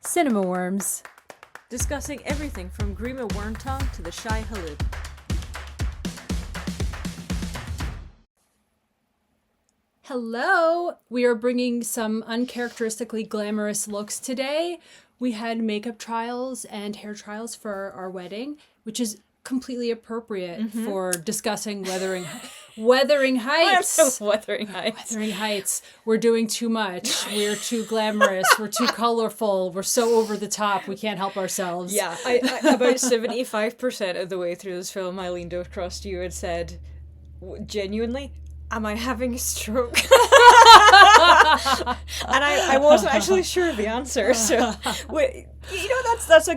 Cinema Worms. Discussing everything from Grima Wormtongue to the Shy Halib. Hello! We are bringing some uncharacteristically glamorous looks today. We had makeup trials and hair trials for our wedding, which is completely appropriate for discussing Wuthering Heights. Wuthering Heights. Wuthering Heights. We're doing too much. We're too glamorous. We're too colorful. We're so over the top. We can't help ourselves. Yeah, I about 75% of the way through this film, I leaned across to you and said, genuinely, am I having a stroke? And I wasn't actually sure of the answer. So, that's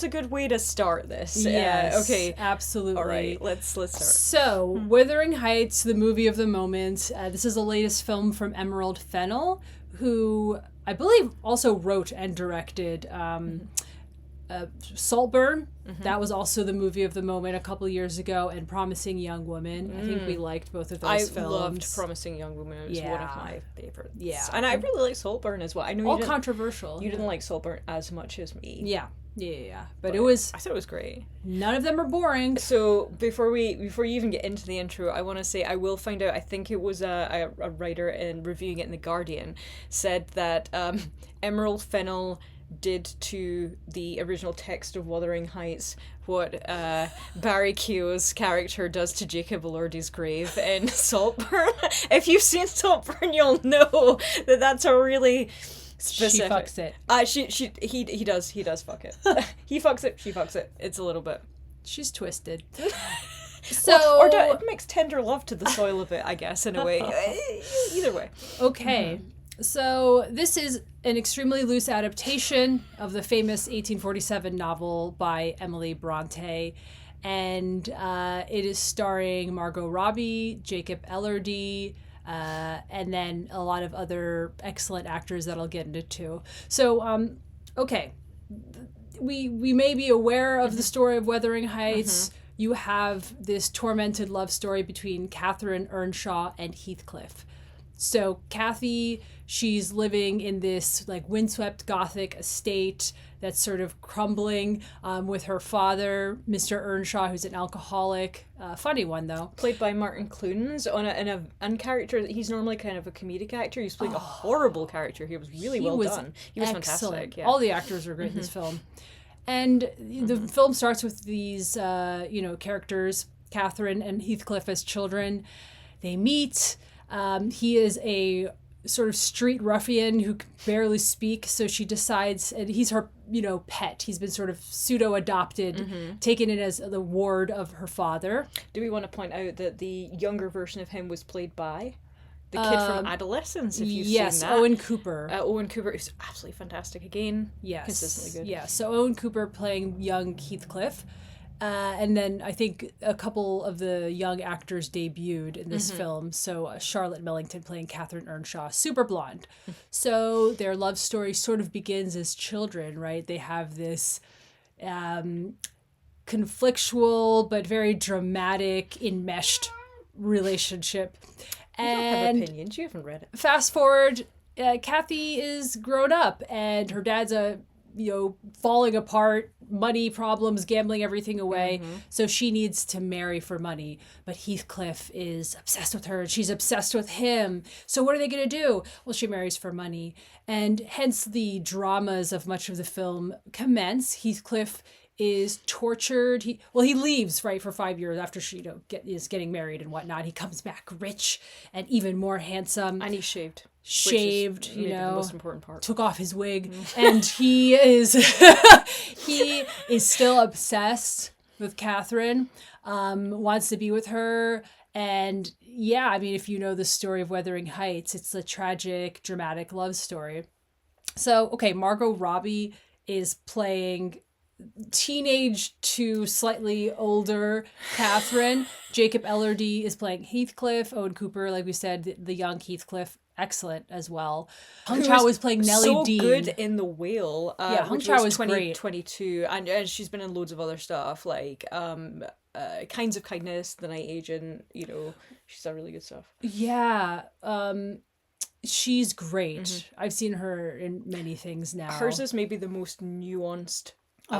a good way to start this. Yes. Okay. Absolutely. All right. Let's start. So, Wuthering Heights, the movie of the moment. This is the latest film from Emerald Fennell, who I believe also wrote and directed Saltburn. That was also the movie of the moment a couple years ago, and Promising Young Woman. I think we liked both of those films. I loved Promising Young Woman. It was one of my favorites. Yeah. And I really like Saltburn as well. I know all controversial. You didn't like Saltburn as much as me. Yeah. But it was... I thought it was great. None of them are boring. So before you even get into the intro, I want to say I will find out, I think it was a writer in reviewing it in The Guardian said that Emerald Fennell did to the original text of Wuthering Heights what Barry Keogh's character does to Jacob Elordi's grave in Saltburn. If you've seen Saltburn, you'll know that that's a really specific... She fucks it. He does fuck it. He fucks it, she fucks it. It's a little bit... She's twisted. So... it makes tender love to the soil of it, I guess, in a way. Either way. Okay. So this is an extremely loose adaptation of the famous 1847 novel by Emily Bronte, and it is starring Margot Robbie, Jacob Elordi, and then a lot of other excellent actors that I'll get into too. So, okay, we may be aware of the story of Wuthering Heights. You have this tormented love story between Catherine Earnshaw and Heathcliff. So Kathy, she's living in this like windswept Gothic estate that's sort of crumbling with her father, Mr. Earnshaw, who's an alcoholic. Funny one, though. Played by Martin Clunes in a character that he's normally kind of a comedic actor. He's playing a horrible character. He was really well done. He was fantastic. Yeah. All the actors were great in this film. And the film starts with these, characters, Catherine and Heathcliff as children. They meet. He is a sort of street ruffian who can barely speak, so she decides, and he's her, pet. He's been sort of pseudo-adopted, taken in as the ward of her father. Do we want to point out that the younger version of him was played by the kid from Adolescence, if you've seen that? Yes, Owen Cooper. Owen Cooper is absolutely fantastic. Again, consistently good. Yeah, so Owen Cooper playing young Heathcliff. And then I think a couple of the young actors debuted in this film. So Charlotte Millington playing Catherine Earnshaw, super blonde. So their love story sort of begins as children, right? They have this conflictual but very dramatic, enmeshed relationship. You don't have opinions. You haven't read it. Fast forward, Kathy is grown up and her dad's falling apart, money problems, gambling everything away. So she needs to marry for money. But Heathcliff is obsessed with her and she's obsessed with him. So what are they going to do? Well, she marries for money. And hence the dramas of much of the film commence. Heathcliff is tortured. He leaves, right, for 5 years after she is getting married and whatnot. He comes back rich and even more handsome. And he's shaved, the most important part. Took off his wig, and he is he is still obsessed with Catherine, wants to be with her, and if you know the story of Wuthering Heights, it's a tragic, dramatic love story. So, okay, Margot Robbie is playing teenage to slightly older Catherine. Jacob Elordi is playing Heathcliff. Owen Cooper, like we said, the young Heathcliff, excellent as well. Hung Chow was playing Nellie so Dean. Good in The Whale. Hung Chow was great. 2022, and she's been in loads of other stuff like Kinds of Kindness, The Night Agent. She's done really good stuff. Yeah. She's great. I've seen her in many things now. Hers is maybe the most nuanced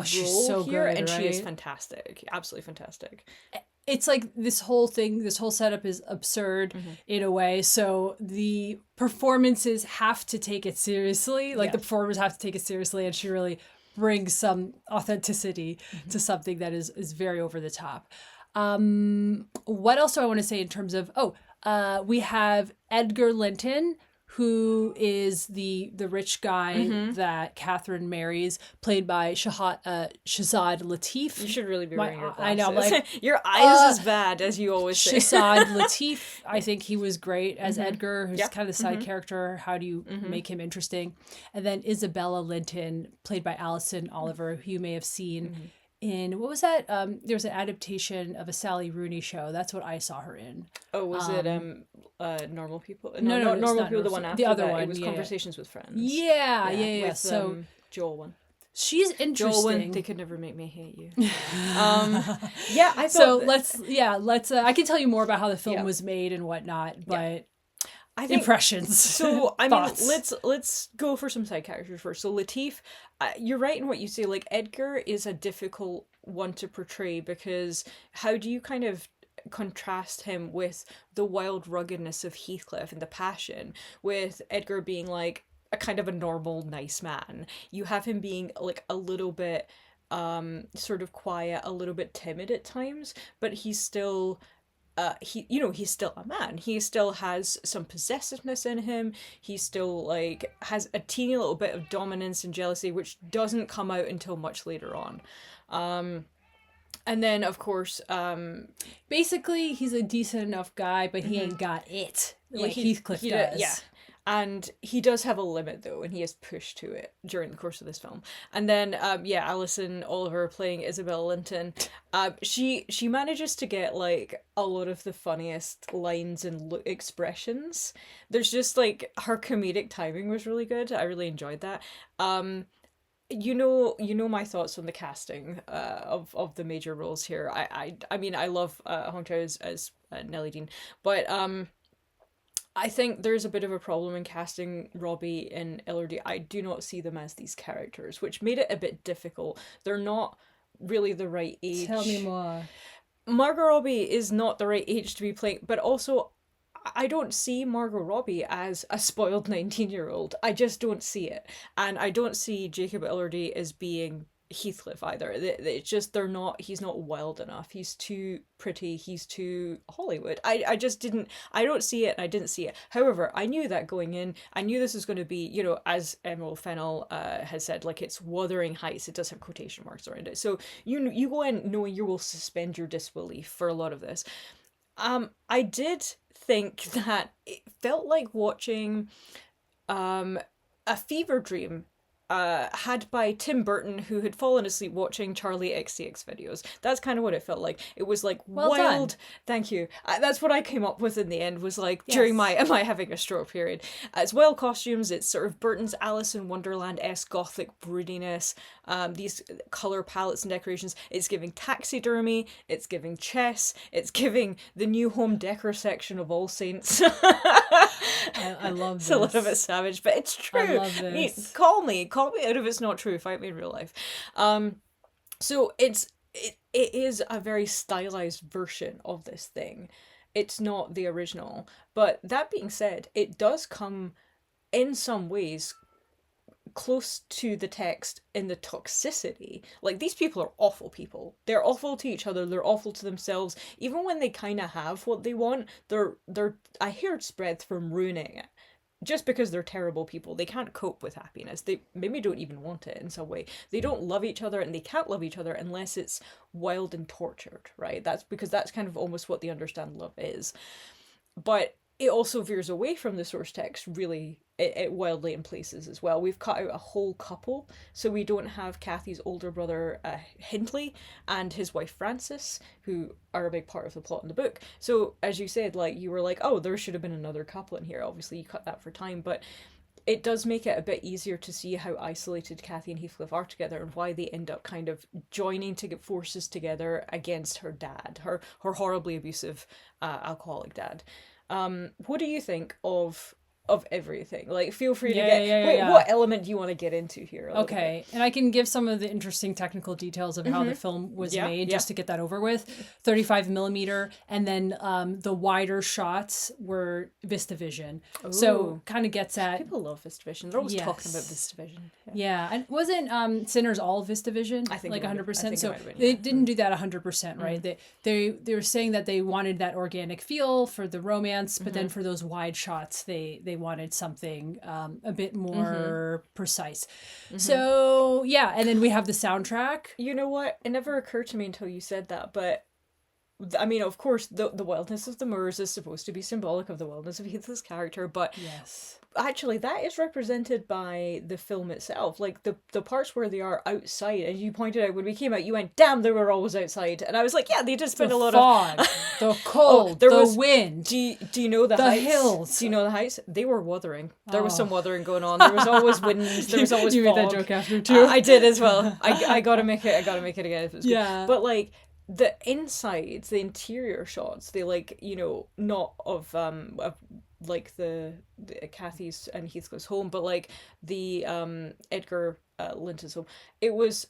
she's role so here, good, and she is right? fantastic, absolutely fantastic. It's like this whole setup is absurd in a way. So the performances have to take it seriously. Like the Yes. performers have to take it seriously, and she really brings some authenticity to something that is very over the top. What else do I want to say in terms of we have Edgar Linton, who is the rich guy that Catherine marries, played by Shahzad Latif. You should really be wearing your glasses. I know, I'm like, your eyes is bad, as you always say. Shahzad Latif, I think he was great as Edgar, who's kind of the side character. How do you make him interesting? And then Isabella Linton, played by Alison Oliver, who you may have seen in, what was that? There was an adaptation of a Sally Rooney show. That's what I saw her in. Oh, was it Normal People? No, Not it's Normal not People. The Normal- one after the other that. one, It was yeah. Conversations with Friends. Yeah. With, So Joel one. She's interesting. Joel one. They could never make me hate you. Yeah, I thought. So let's. I can tell you more about how the film was made and whatnot, but I think, impressions. So I mean, Thoughts. let's go for some side characters first. So Latif, you're right in what you say. Like Edgar is a difficult one to portray because how do you kind of contrast him with the wild ruggedness of Heathcliff and the passion, with Edgar being like a kind of a normal, nice man. You have him being like a little bit sort of quiet, a little bit timid at times, but he's still he's still a man. He still has some possessiveness in him. He still like has a teeny little bit of dominance and jealousy, which doesn't come out until much later on. And then of course, basically he's a decent enough guy, but he ain't got it like Heathcliff does. Yeah. And he does have a limit though, and he is pushed to it during the course of this film. And then Alison Oliver playing Isabel Linton, she manages to get like a lot of the funniest lines and expressions. There's just like her comedic timing was really good. I really enjoyed that. You know my thoughts on the casting of the major roles here. I mean I love Hong Chau as Nellie Dean, but I think there's a bit of a problem in casting Robbie and Elodie. I do not see them as these characters, which made it a bit difficult. They're not really the right age. Tell me more. Margot Robbie is not the right age to be playing, but also I don't see Margot Robbie as a spoiled 19-year-old. I just don't see it. And I don't see Jacob Elordi as being Heathcliff either. It's just he's not wild enough. He's too pretty. He's too Hollywood. I don't see it, and I didn't see it. However, I knew that going in. I knew this was going to be, as Emerald Fennell has said, like it's Wuthering Heights. It does have quotation marks around it. So you go in knowing you will suspend your disbelief for a lot of this. I did think that it felt like watching a fever dream had by Tim Burton, who had fallen asleep watching Charlie XCX videos. That's kind of what it felt like. It was like well wild. Done. Thank you. That's what I came up with in the end. Was like Yes. during my am I having a stroke period. It's wild costumes. It's sort of Burton's Alice in Wonderland-esque gothic broodiness. These color palettes and decorations. It's giving taxidermy. It's giving chess. It's giving the new home decor section of All Saints. I love this. It's a little bit savage, but it's true. I love this. Call me out if it's not true. Fight me in real life. So it is a very stylized version of this thing. It's not the original. But that being said, it does come in some ways close to the text in the toxicity. Like, these people are awful people. They're awful to each other. They're awful to themselves. Even when they kind of have what they want, they're a hair's breadth from ruining it. Just because they're terrible people. They can't cope with happiness. They maybe don't even want it in some way. They don't love each other, and they can't love each other unless it's wild and tortured, right? That's because that's kind of almost what they understand love is. But it also veers away from the source text really it wildly in places as well. We've cut out a whole couple, so we don't have Kathy's older brother Hindley and his wife Frances, who are a big part of the plot in the book. So as you said, like, you were like, oh, there should have been another couple in here. Obviously you cut that for time, but it does make it a bit easier to see how isolated Kathy and Heathcliff are together, and why they end up kind of joining to get forces together against her dad, her horribly abusive alcoholic dad. What do you think of of everything. Like, feel free to Yeah, get... yeah, Wait, yeah. what element do you want to get into here a little bit? Okay, and I can give some of the interesting technical details of how the film was Yeah, made, yeah. just to get that over with. 35 millimeter, and then the wider shots were VistaVision. So Ooh. kind of gets at... People love VistaVision. They're always talking about Yes. VistaVision. Yeah, and wasn't Sinners all VistaVision? I think like it might have- I 100%. think it So might have been, they yeah. didn't do that 100%, right? They were saying that they wanted that organic feel for the romance, but then for those wide shots, they wanted something a bit more precise. So yeah, and then we have the soundtrack. You know what? It never occurred to me until you said that, but I mean, of course, the wildness of the moors is supposed to be symbolic of the wildness of Heath's character, but Yes. actually that is represented by the film itself. Like, the parts where they are outside, and you pointed out when we came out, you went, damn, they were always outside. And I was like, yeah, they did spend The a lot fog, of... the cold, there the was- wind. Do you know the heights? hills. Do you know the heights? They were wuthering. There was some wuthering going on. There was always wind. There was always You fog. made that joke after too. I did as well. I gotta make it. I gotta make it again. If it's good. Yeah. But like the insides, the interior shots, they like, you know, not of like the Kathy's and Heathcliff's home, but like the Edgar Linton's home. It was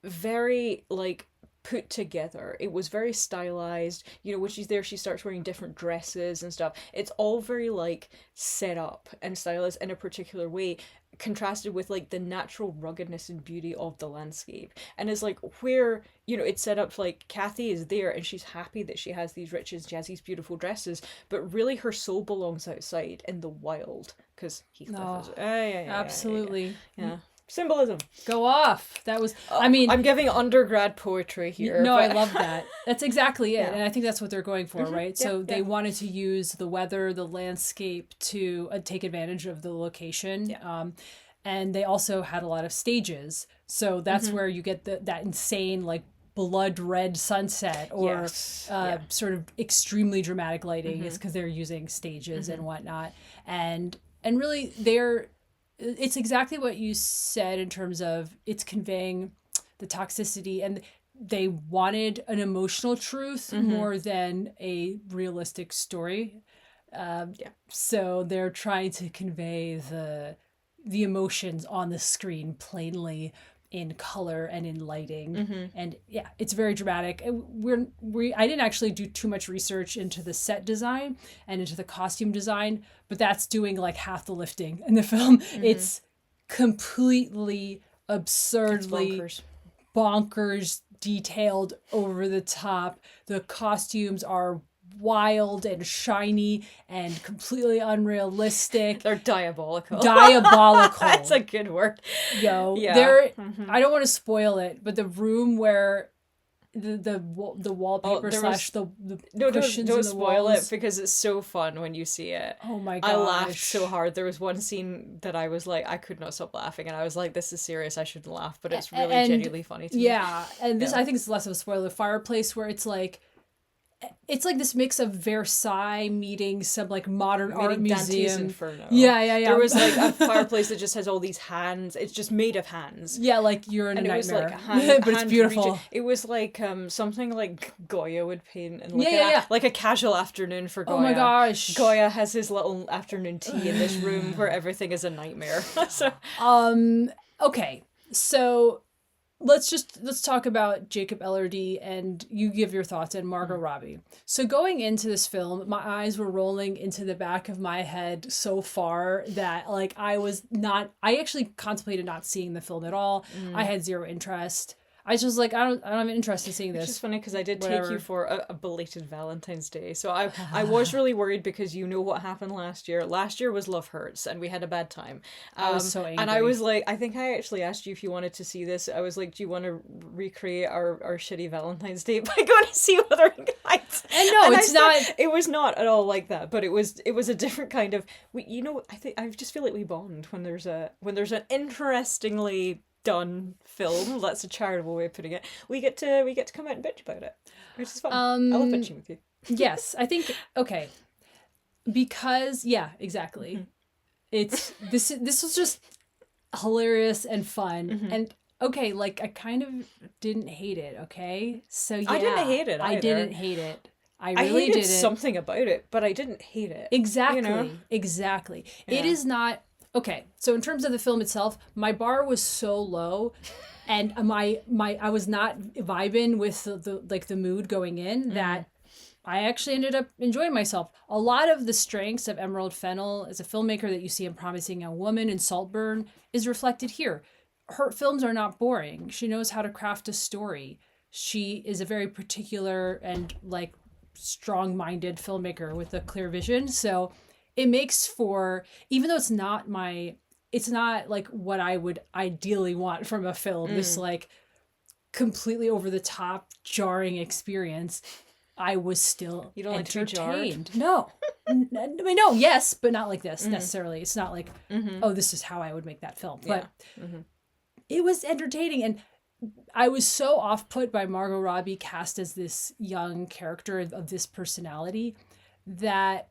very like put together. It was very stylized. You know, when she's there, she starts wearing different dresses and stuff. It's all very like set up and stylized in a particular way, contrasted with like the natural ruggedness and beauty of the landscape. And it's like where, you know, it's set up like Kathy is there and she's happy that she has these riches, she has these beautiful dresses, but really her soul belongs outside in the wild, because Heathcliff is Absolutely. yeah. Symbolism. Go off. That was, I mean, I'm giving undergrad poetry here. no, but... I love that. That's exactly it. Yeah. And I think that's what they're going for, right? Yeah, So they yeah. wanted to use the weather, the landscape to take advantage of the location. Yeah. And they also had a lot of stages. So that's where you get that insane, like, blood red sunset or Yes. Yeah. sort of extremely dramatic lighting. It's because they're using stages and whatnot. And really it's exactly what you said in terms of it's conveying the toxicity, and they wanted an emotional truth more than a realistic story. So they're trying to convey the emotions on the screen plainly in color and in lighting. And yeah, it's very dramatic. And I didn't actually do too much research into the set design and into the costume design, but that's doing like half the lifting in the film. It's completely absurdly bonkers, detailed, over the top. The costumes are wild and shiny and completely unrealistic. They're diabolical. That's a good word. Yo, Yeah. I don't want to spoil it, but the room where the wallpaper slash the cushions don't in the spoil walls. it, because it's so fun when you see it. Oh my gosh. I laughed so hard. There was one scene that I was like, I could not stop laughing, and I was like, this is serious, I shouldn't laugh, but it's really genuinely funny to me. Yeah, and this I think is less of a spoiler. Fireplace, where it's like this mix of Versailles meeting some like modern art Dante's museum. Inferno. Yeah. There was like a fireplace that just has all these hands. It's just made of hands. Yeah, like you're in And a it was nightmare. like hand, but it's beautiful. region. It was like something like Goya would paint, and like Yeah. like a casual afternoon for Goya. Oh my gosh. Goya has his little afternoon tea in this room where everything is a nightmare. So Okay, so let's talk about Jacob Elordi, and you give your thoughts, and Margot Robbie. So going into this film, my eyes were rolling into the back of my head so far that like I actually contemplated not seeing the film at all. I had zero interest. I was just like, I don't have an interest in seeing this. It's just funny because I did Whatever. take you for a belated Valentine's Day. So I was really worried, because you know what happened last year. Last year was Love Hurts, and we had a bad time. I was so angry. And I was like, I think I actually asked you if you wanted to see this. I was like, do you want to recreate our shitty Valentine's Day by going to see Wuthering Heights? And no, it's not. It was not at all like that, but it was a different kind of. I just feel like we bond when there's an interestingly done film. That's a charitable way of putting it. We get to come out and bitch about it, which is fun. I love bitching with you. Yes, I think okay, because yeah, exactly. It's this was just hilarious and fun, and okay, like I kind of didn't hate it. Okay, so yeah, I didn't hate it I either. didn't hate it. I I really hated didn't. something about it, but I didn't hate it. Exactly. You know? Exactly. Yeah. It is not okay. So in terms of the film itself, my bar was so low, and my I was not vibing with the mood going in that I actually ended up enjoying myself. A lot of the strengths of Emerald Fennell as a filmmaker that you see in Promising Young Woman and Saltburn is reflected here. Her films are not boring. She knows how to craft a story. She is a very particular and like strong-minded filmmaker with a clear vision. So it makes for, even though it's not like what I would ideally want from a film, this like completely over the top jarring experience, I was still You don't like to be jarred? entertained. No. I mean, no, yes, but not like this necessarily. It's not like, oh, this is how I would make that film. But it was entertaining. And I was so off put by Margot Robbie cast as this young character of this personality that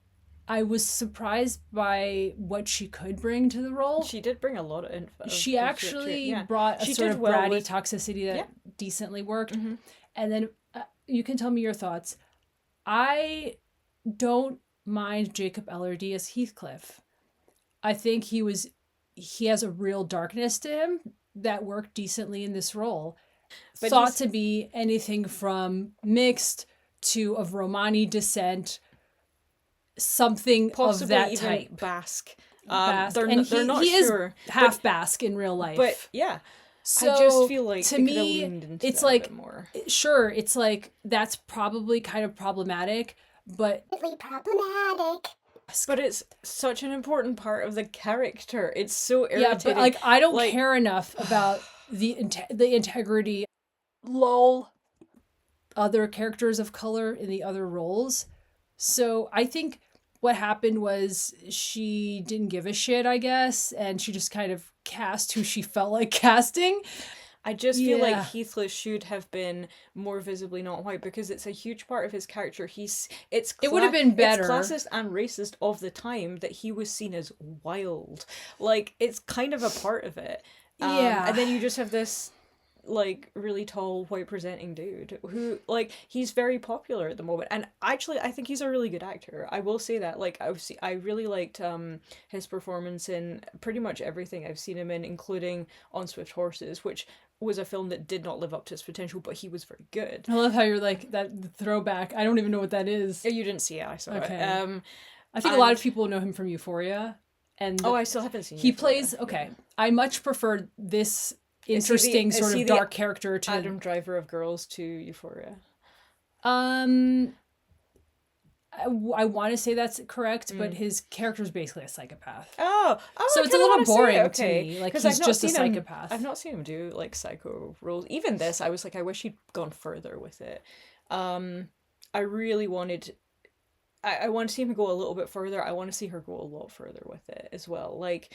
I was surprised by what she could bring to the role. She did bring a lot of info. She actually brought a She sort did of well bratty with- toxicity that decently worked. And then you can tell me your thoughts. I don't mind Jacob Elordi as Heathcliff. I think he has a real darkness to him that worked decently in this role. But Thought to be anything from mixed to of Romani descent, something possibly of that even type. Basque. Basque. They're, And they're not he sure. is half Basque in real life. But yeah, So I just feel like to they could have me, leaned into it's that like a bit more. Sure, it's like that's probably kind of problematic, but Problematic. But it's such an important part of the character. It's so yeah, irritating. but like I don't Like- care enough about the integrity. Lol. Other characters of color in the other roles. So I think what happened was she didn't give a shit, I guess, and she just kind of cast who she felt like casting. I just feel like Yeah. Heathcliff should have been more visibly not white because it's a huge part of his character. It would have been better. It's classist and racist of the time that he was seen as wild. Like it's kind of a part of it. Yeah. And then you just have this like really tall white presenting dude who like he's very popular at the moment, and actually I think he's a really good actor. I will say that. Like I really liked his performance in pretty much everything I've seen him in, including On Swift Horses, which was a film that did not live up to its potential, but he was very good. I love how you're like that throwback. I don't even know what that is. You didn't see it, I saw Okay. it. I think a lot of people know him from Euphoria, and Oh, I still haven't seen he Euphoria. plays. Okay, I much prefer this Is he the- interesting is sort he of the dark character to Adam Driver of Girls to Euphoria. I want to say that's correct, but his character is basically a psychopath. Oh, So I it's a kinda little wanna see boring it, to okay. me. Like, 'Cause he's I've not just a seen him- psychopath. I've not seen him do like psycho roles. Even this, I was like, I wish he'd gone further with it. I really wanted. I want to see him go a little bit further. I want to see her go a lot further with it as well. Like,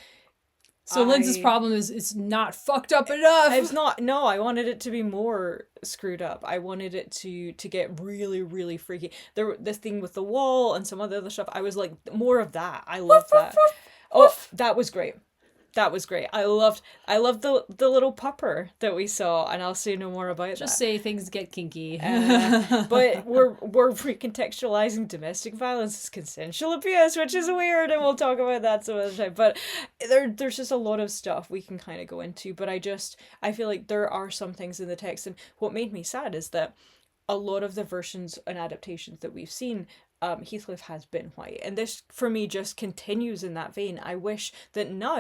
So Lindsay's problem is it's not fucked up enough. it's not. No, I wanted it to be more screwed up. I wanted it to get really, really freaky. This thing with the wall and some other stuff. I was like, more of that. I loved that. Oh, that was great. That was great. I loved the little pupper that we saw, and I'll say no more about that. Just say things get kinky. But we're recontextualizing domestic violence as consensual abuse, which is weird, and we'll talk about that some other time. But there's just a lot of stuff we can kind of go into. But I feel like there are some things in the text, and what made me sad is that a lot of the versions and adaptations that we've seen, Heathcliff has been white, and this for me just continues in that vein. I wish that now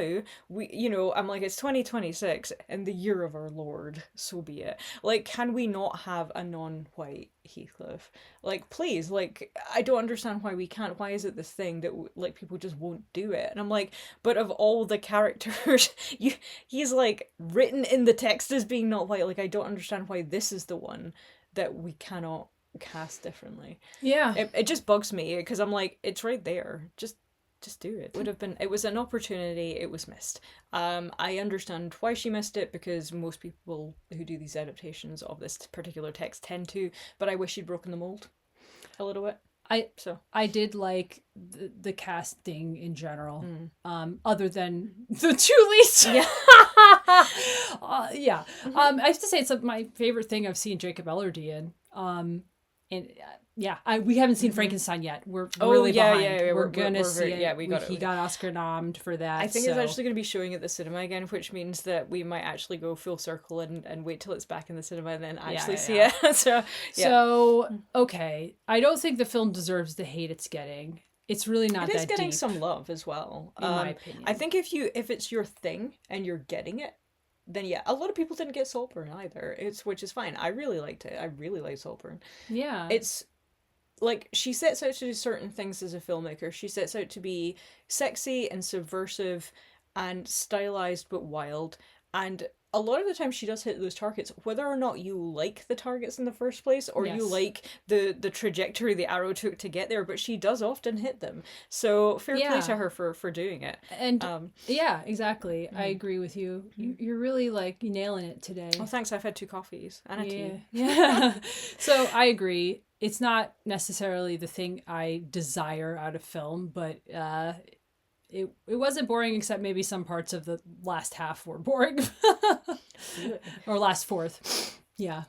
I'm like, it's 2026 and the year of our Lord, so be it. Like, can we not have a non-white Heathcliff? Like, please, like, I don't understand why we can't. Why is it this thing that like people just won't do it? And I'm like, but of all the characters, he's like written in the text as being not white. Like, I don't understand why this is the one that we cannot cast differently. Yeah. It just bugs me because I'm like, it's right there. Just do it. It was an opportunity. It was missed. I understand why she missed it because most people who do these adaptations of this particular text tend to, but I wish she'd broken the mold a little bit. I did like the casting in general, other than the two leads. Yeah. Yeah. I have to say it's my favorite thing I've seen Jacob Elordi in. And we haven't seen Frankenstein yet. We're Oh, really yeah, behind. yeah, yeah, We're gonna see very- it. yeah, we got He it. got Oscar nommed for that. I think so. it's actually going to be showing at the cinema again, which means that we might actually go full circle and wait till it's back in the cinema and then actually see it. So, yeah. So, okay. I don't think the film deserves the hate it's getting. It's really not It is that getting deep, some love as well. in my opinion. I think if it's your thing and you're getting it, then yeah, a lot of people didn't get Saltburn either. Which is fine. I really liked it. I really liked Saltburn. Yeah. It's like she sets out to do certain things as a filmmaker. She sets out to be sexy and subversive and stylized but wild. And a lot of the time she does hit those targets, whether or not you like the targets in the first place or you Yes. like the trajectory the arrow took to get there, but she does often hit them. So fair play to her for doing it. And yeah, exactly. I agree with you. You're really like nailing it today. Oh, thanks. I've had 2 coffees and a tea. Yeah. So I agree. It's not necessarily the thing I desire out of film, but it wasn't boring, except maybe some parts of the last half were boring. Or last fourth. Yeah.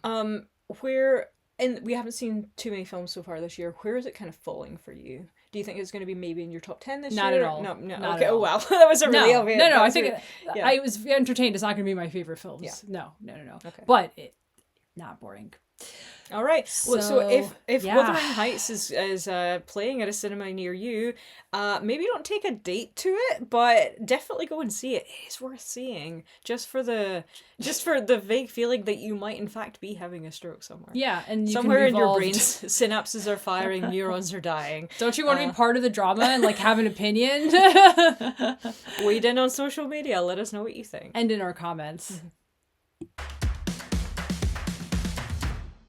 Where, and we haven't seen too many films so far this year, where is it kind of falling for you? Do you think it's going to be maybe in your top 10 this Not year? at all. No. Not Okay. at Oh all. wow, that was a really obvious. No. I was think really- I was entertained. It's not going to be my favorite films. Yeah. No. Okay. But not boring. All right. So if yeah. Wuthering Heights is playing at a cinema near you, maybe don't take a date to it, but definitely go and see it. It is worth seeing just for the vague feeling that you might in fact be having a stroke somewhere. Yeah, and you somewhere can in your evolved. brain, synapses are firing, neurons are dying. Don't you want to be part of the drama and like have an opinion? Weighed in on social media. Let us know what you think. And in our comments.